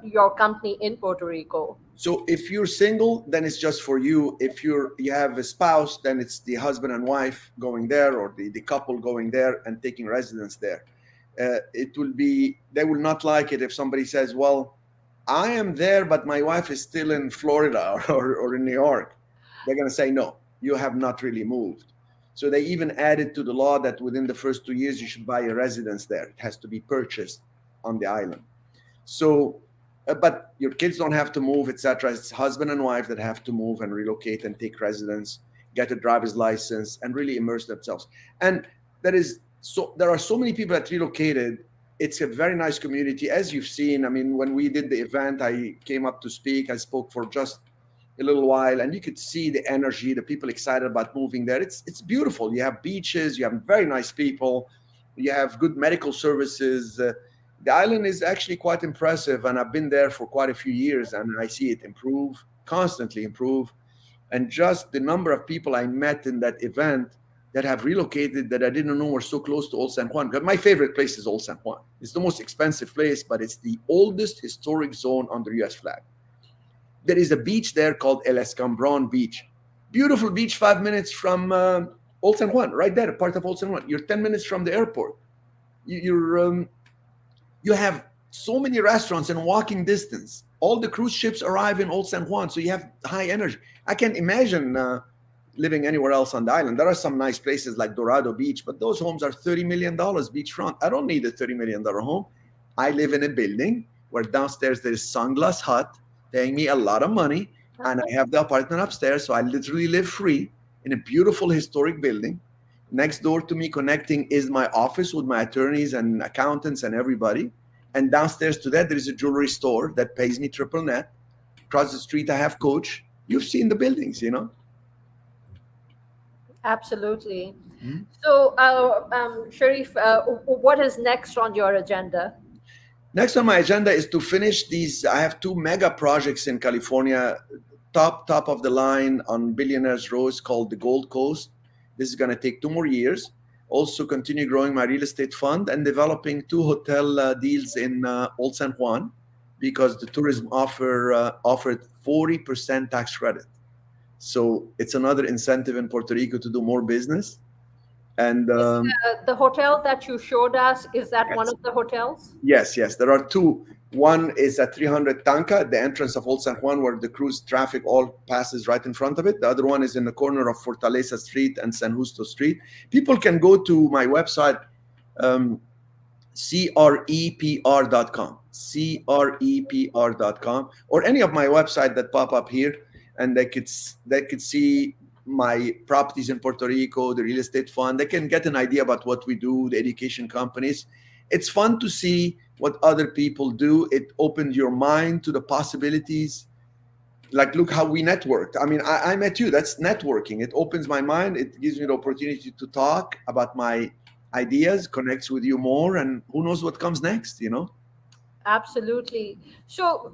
your company in Puerto Rico. So if you're single, then it's just for you. If you have a spouse, then it's the husband and wife going there, or the couple going there and taking residence there. They will not like it if somebody says, well, I am there, but my wife is still in Florida or in New York. They're going to say, no, you have not really moved. So they even added to the law that within the first 2 years, you should buy a residence there. It has to be purchased on the island. So, but your kids don't have to move, etc. It's husband and wife that have to move and relocate and take residence, get a driver's license, and really immerse themselves. And there are so many people that relocated. It's a very nice community, as you've seen. I mean, when we did the event, I came up to speak. I spoke for just a little while, and you could see the energy, the people excited about moving there. It's beautiful. You have beaches, you have very nice people, you have good medical services. The island is actually quite impressive, and I've been there for quite a few years, and I see it improve, constantly improve. And just the number of people I met in that event that have relocated that I didn't know were so close to Old San Juan. Because my favorite place is Old San Juan. It's the most expensive place, but it's the oldest historic zone under US flag. There is a beach there called El Escambron Beach. Beautiful beach, 5 minutes from Old San Juan, right there, part of Old San Juan. You're 10 minutes from the airport. You have so many restaurants in walking distance. All the cruise ships arrive in Old San Juan, so you have high energy. I can't imagine living anywhere else on the island. There are some nice places like Dorado Beach, but those homes are $30 million beachfront. I don't need a $30 million home. I live in a building where downstairs there is Sunglass Hut, paying me a lot of money, and I have the apartment upstairs, so I literally live free in a beautiful historic building. Next door to me, connecting, is my office with my attorneys and accountants and everybody. And downstairs to that, there is a jewelry store that pays me triple net. Across the street, I have Coach. You've seen the buildings, you know? Absolutely. Mhm. So, Cherif, what is next on your agenda? Next on my agenda is to finish these. I have two mega projects in California, top of the line on Billionaires Row, called the Gold Coast. This is going to take 2 more years. Also, continue growing my real estate fund and developing two hotel deals in Old San Juan, because the tourism offered 40% tax credit. So it's another incentive in Puerto Rico to do more business. And Is the hotel that you showed us, is that one yes, of the hotels? yes, there are two. One is at 300 Tanca, at the entrance of Old San Juan, where the cruise traffic all passes right in front of it. The other one is in the corner of Fortaleza Street and San Justo Street. People can go to my website, um, crepr.com, crepr.com, or any of my website that pop up here, and they could see my properties in Puerto Rico, the real estate fund. They can get an idea about what we do, the education companies. It's fun to see what other people do. It opened your mind to the possibilities. Like, look how we networked. I mean, I met you. That's networking. It opens my mind. It gives me the opportunity to talk about my ideas, connects with you more, and who knows what comes next, you know? Absolutely. So,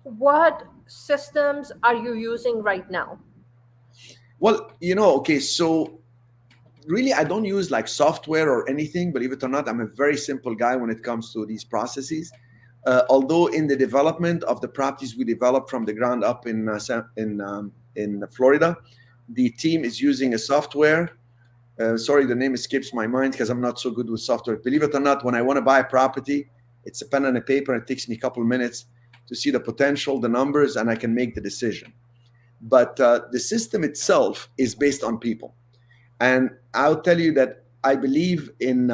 what systems are you using right now? Well, okay, so really, I don't use like software or anything. Believe it or not, I'm a very simple guy when it comes to these processes. Although in the development of the properties we developed from the ground up in Florida, the team is using a software. Sorry, the name escapes my mind because I'm not so good with software. Believe it or not, when I want to buy a property, it's a pen and a paper. It takes me a couple of minutes to see the potential, the numbers, and I can make the decision. But the system itself is based on people. And I'll tell you that I believe in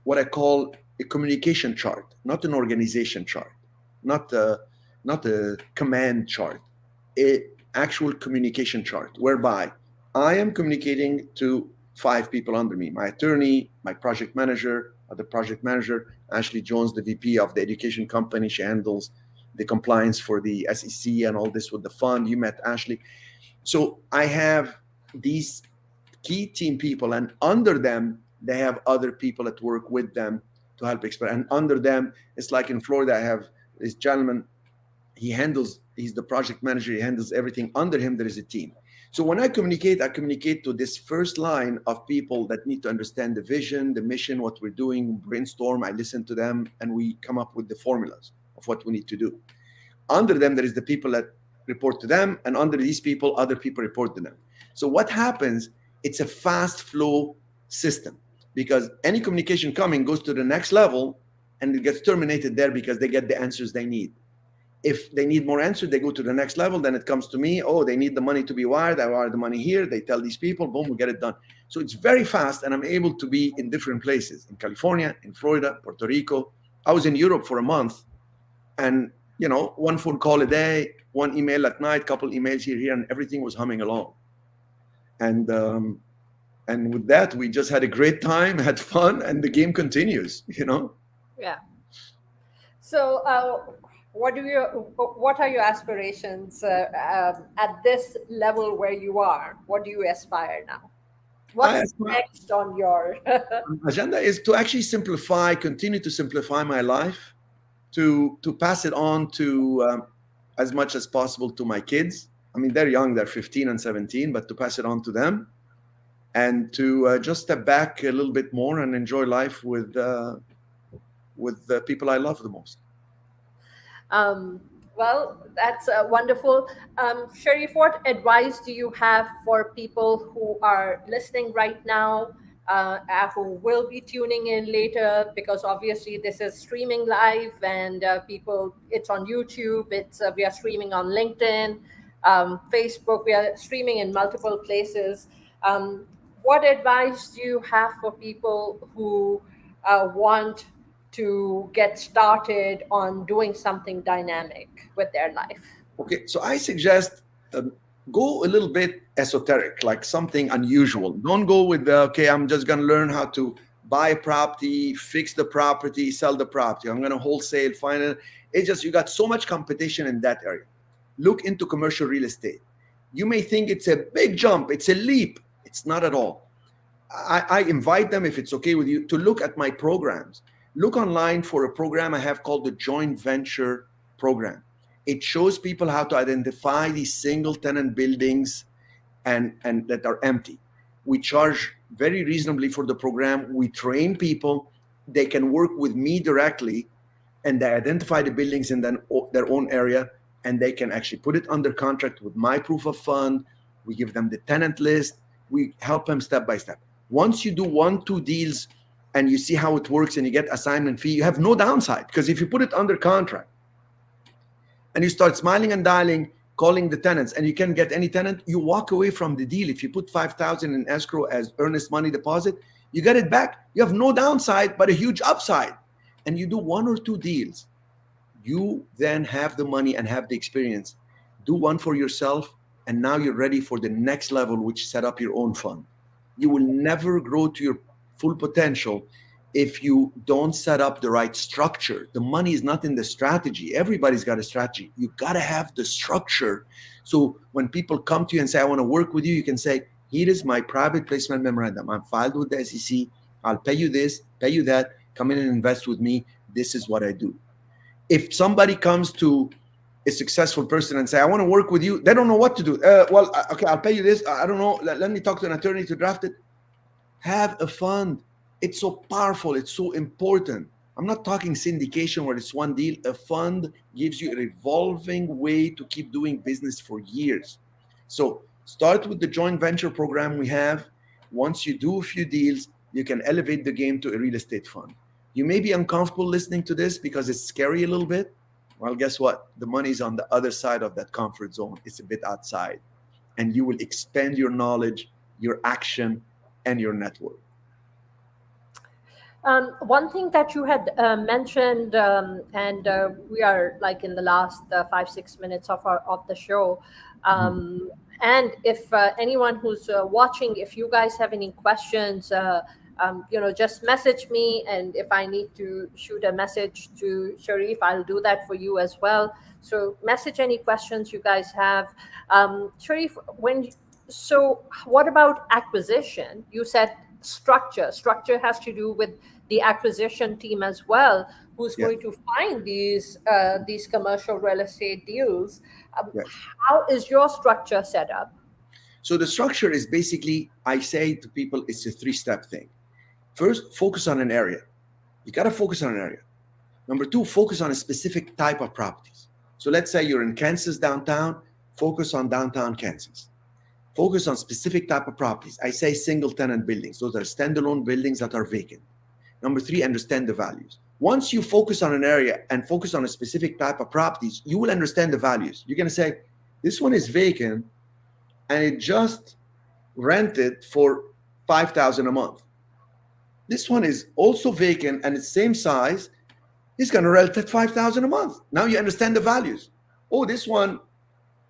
what I call a communication chart, not an organization chart, not a command chart, a actual communication chart whereby I am communicating to five people under me: my attorney, my project manager, the project manager, Ashley Jones, the VP of the education company. She handles the compliance for the SEC and all this with the fund. You met Ashley. So I have these key team people, and under them they have other people that work with them to help explain. And under them, it's like in Florida, I have this gentleman. He's the project manager. He handles everything. Under him there is a team. So when I communicate to this first line of people that need to understand the vision, the mission, what we're doing, brainstorm. I listen to them, and we come up with the formulas of what we need to do. Under them there is the people that report to them, and under these people other people report to them. So what happens, it's a fast flow system, because any communication coming goes to the next level and it gets terminated there because they get the answers they need. If they need more answers, they go to the next level, then it comes to me. Oh, they need the money to be wired. I wire the money here. They tell these people, boom, we get it done. So it's very fast, and I'm able to be in different places: in California, in Florida, Puerto Rico. I was in Europe for a month, and one phone call a day, one email at night, couple emails here, and everything was humming along. And with that, we just had a great time, had fun, and the game continues. Yeah. So, what are your aspirations at this level where you are? What do you aspire now? I, What's next on your? agenda is to actually continue to simplify my life, to pass it on to as much as possible to my kids. I mean, they're young; they're 15 and 17, but to pass it on to them, and to just step back a little bit more and enjoy life with the people I love the most. Um, well, that's wonderful. Sharif, what advice do you have for people who are listening right now who will be tuning in later, because obviously this is streaming live, and people, it's on YouTube, it's we are streaming on LinkedIn, Facebook, we are streaming in multiple places. What advice do you have for people who want to get started on doing something dynamic with their life? Okay, so I suggest go a little bit esoteric, like something unusual. Don't go with the, okay, I'm just going to learn how to buy a property, fix the property, sell the property. I'm going to wholesale, finance. It's just, you got so much competition in that area. Look into commercial real estate. You may think it's a big jump, it's a leap. It's not at all. I invite them, if it's okay with you, to look at my programs. Look online for a program I have called the Joint Venture Program. It shows people how to identify these single tenant buildings and that are empty. We charge very reasonably for the program. We train people. They can work with me directly, and they identify the buildings in their own area, and they can actually put it under contract with my proof of fund. We give them the tenant list. We help them step by step. Once you do 1-2 deals and you see how it works and you get assignment fee, you have no downside, because if you put it under contract and you start smiling and dialing, calling the tenants, and you can get any tenant, you walk away from the deal. If you put $5,000 in escrow as earnest money deposit, you get it back. You have no downside, but a huge upside. And you do 1 or 2 deals. You then have the money and have the experience. Do one for yourself, and now you're ready for the next level, which set up your own fund. You will never grow to your full potential if you don't set up the right structure. The money is not in the strategy. Everybody's got a strategy. You got to have the structure. So when people come to you and say, I want to work with you, you can say, here is my private placement memorandum. I'm filed with the SEC. I'll pay you this, pay you that. Come in and invest with me. This is what I do. If somebody comes to a successful person and say, I want to work with you, they don't know what to do. Okay, I'll pay you this. I don't know. Let me talk to an attorney to draft it. Have a fund. It's so powerful. It's so important. I'm not talking syndication where it's one deal. A fund gives you a revolving way to keep doing business for years. So start with the joint venture program we have. Once you do a few deals, you can elevate the game to a real estate fund. You may be uncomfortable listening to this because it's scary a little bit. Well, guess what? The money's on the other side of that comfort zone. It's a bit outside. And you will expand your knowledge, your action, and your network. One thing that you had mentioned, and we are like in the last 5-6 minutes of the show. And if anyone who's watching, if you guys have any questions, just message me. And if I need to shoot a message to Cherif, I'll do that for you as well. So message any questions you guys have. Cherif, so what about acquisition? You said structure has to do with the acquisition team as well, who's going to find these commercial real estate deals. How is your structure set up? So the structure is basically, I say to people, it's a 3-step thing. First, focus on an area. You got to focus on an area. Number 2, focus on a specific type of properties. So let's say you're in Kansas downtown, focus on downtown Kansas. Focus on specific type of properties. I say single tenant buildings. Those are standalone buildings that are vacant. Number 3, understand the values. Once you focus on an area and focus on a specific type of properties, you will understand the values. You're going to say, this one is vacant and it just rented for $5,000 a month. This one is also vacant and it's same size. It's going to rent at $5,000 a month. Now you understand the values. Oh, this one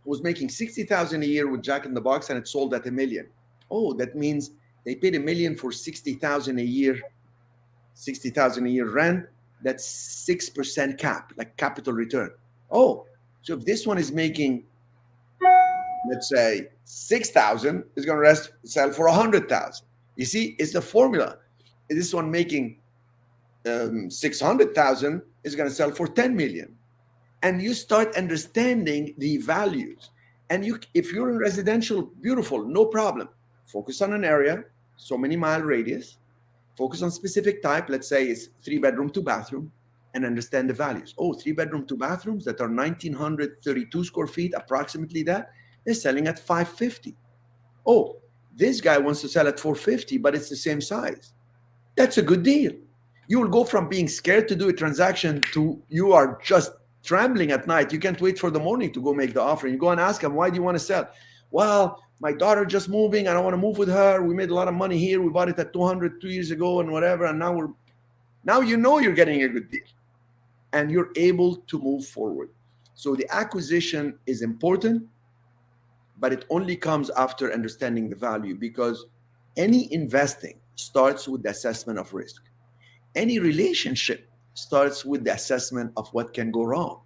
was making $60,000 a year with Jack in the Box and it sold at $1 million. Oh, that means they paid $1 million for $60,000 a year. $60,000 a year rent. That's 6% cap, like capital return. Oh, so if this one is making, let's say, $6,000, it's going to sell for $100,000. You see, it's the formula. This one making $600,000 is going to sell for $10 million. And you start understanding the values. And if you're in residential, beautiful, no problem. Focus on an area, so many mile radius. Focus on specific type. Let's say it's 3-bedroom, 2-bathroom, and understand the values. Oh, 3-bedroom, 2 bathrooms that are 1,932 square feet, approximately that, they're selling at $550. Oh, This guy wants to sell at 450, but it's the same size. That's a good deal. You will go from being scared to do a transaction to you are just trembling at night. You can't wait for the morning to go make the offer. You go and ask him, why do you want to sell? Well, my daughter just moving. I don't want to move with her. We made a lot of money here. We bought it at 200 2 years ago and whatever. And now you know you're getting a good deal and you're able to move forward. So the acquisition is important, but it only comes after understanding the value, because any investing starts with the assessment of risk. Any relationship starts with the assessment of what can go wrong.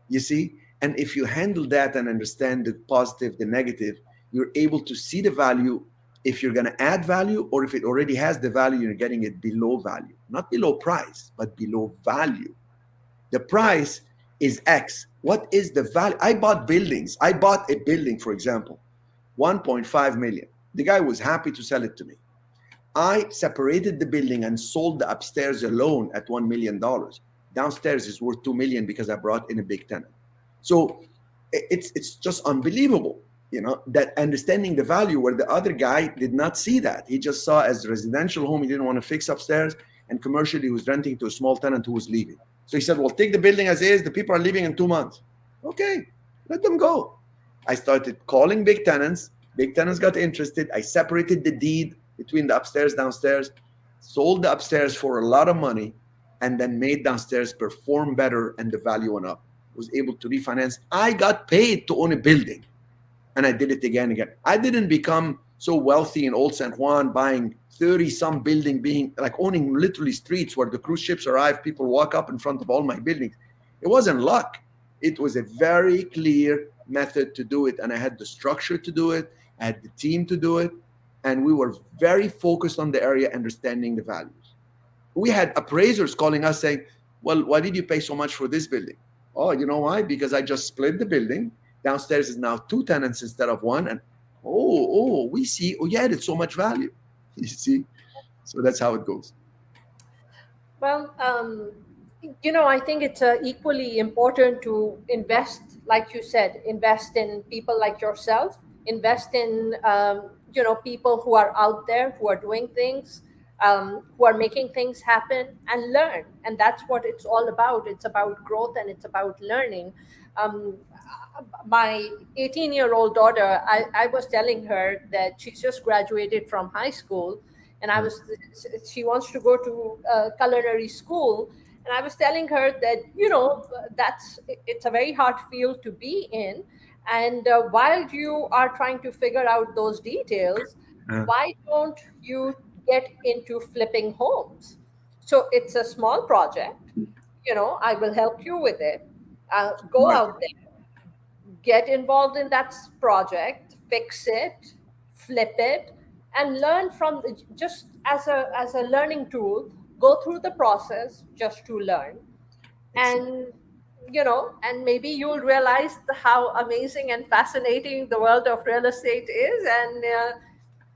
You see? And if you handle that and understand the positive, the negative, you're able to see the value if you're going to add value, or if it already has the value, you're getting it below value. Not below price, but below value. The price is X. What is the value? I bought buildings. I bought a building, for example, 1.5 million. The guy was happy to sell it to me. I separated the building and sold the upstairs alone at $1 million. Downstairs is worth 2 million because I brought in a big tenant. So it's just unbelievable, that understanding the value, where the other guy did not see that. He just saw as a residential home, he didn't want to fix upstairs, and commercially he was renting to a small tenant who was leaving. So he said, well, take the building as is. The people are leaving in 2 months. Okay, let them go. I started calling big tenants. Big tenants got interested. I separated the deed between the upstairs, downstairs, sold the upstairs for a lot of money, and then made downstairs perform better, and the value went up. Was able to refinance. I got paid to own a building, and I did it again and again. I didn't become so wealthy in Old San Juan buying 30 some building, being like owning literally streets where the cruise ships arrive, people walk up in front of all my buildings. It wasn't luck. It was a very clear method to do it, and I had the structure to do it. I had the team to do it, and we were very focused on the area, understanding the values. We had appraisers calling us saying, well, why did you pay so much for this building? Oh, you know why? Because I just split the building. Downstairs is now 2 tenants instead of 1. And we see, you added so much value. You see? So that's how it goes. Well, I think it's equally important to invest, like you said, invest in people like yourself, invest in, people who are out there, who are doing things, who are making things happen, and learn. And that's what it's all about. It's about growth, and it's about learning. Um, my 18-year-old daughter, I was telling her that she's just graduated from high school, and she wants to go to culinary school. And I was telling her that, it's a very hard field to be in. And while you are trying to figure out those details, Uh, why don't you get into flipping homes? So it's a small project. I will help you with it. Go Smart. out there, get involved in that project, fix it, flip it, and learn from just as a learning tool. Go through the process just to learn, Excellent. and and maybe you'll realize how amazing and fascinating the world of real estate is. And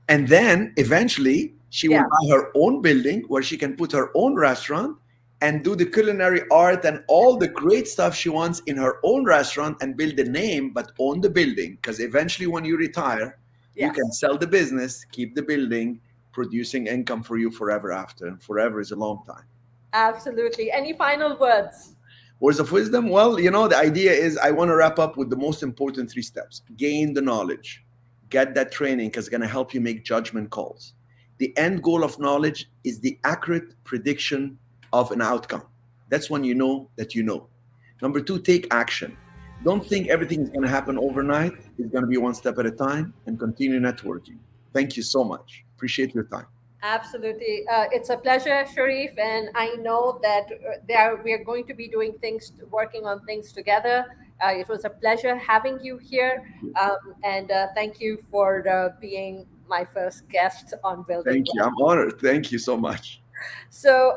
And then eventually she will yeah, buy her own building where she can put her own restaurant and do the culinary art and all the great stuff she wants in her own restaurant, and build the name but own the building. Because eventually when you retire, you can yes, sell the business, keep the building producing income for you forever after. And forever is a long time. absolutely. Any final words? Words of wisdom? Well, the idea is I want to wrap up with the most important 3 steps. Gain the knowledge, get that training because it's going to help you make judgment calls. The end goal of knowledge is the accurate prediction of an outcome. That's when you know that you know. Number 2, take action. Don't think everything is going to happen overnight. It's going to be one step at a time, and continue networking. Thank you so much. Appreciate your time. Absolutely. It's a pleasure, Sharif, and I know that we are going to be doing things, working on things together. It was a pleasure having you here, and thank you for being my first guest on Building Thank you. Wealth. I'm honored. Thank you so much. So,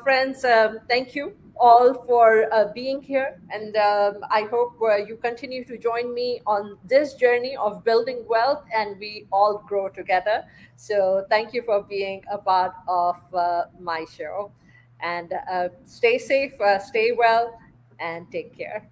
friends, thank you all for being here. And I hope you continue to join me on this journey of building wealth, and we all grow together. So, thank you for being a part of my show. And stay safe, stay well, and take care.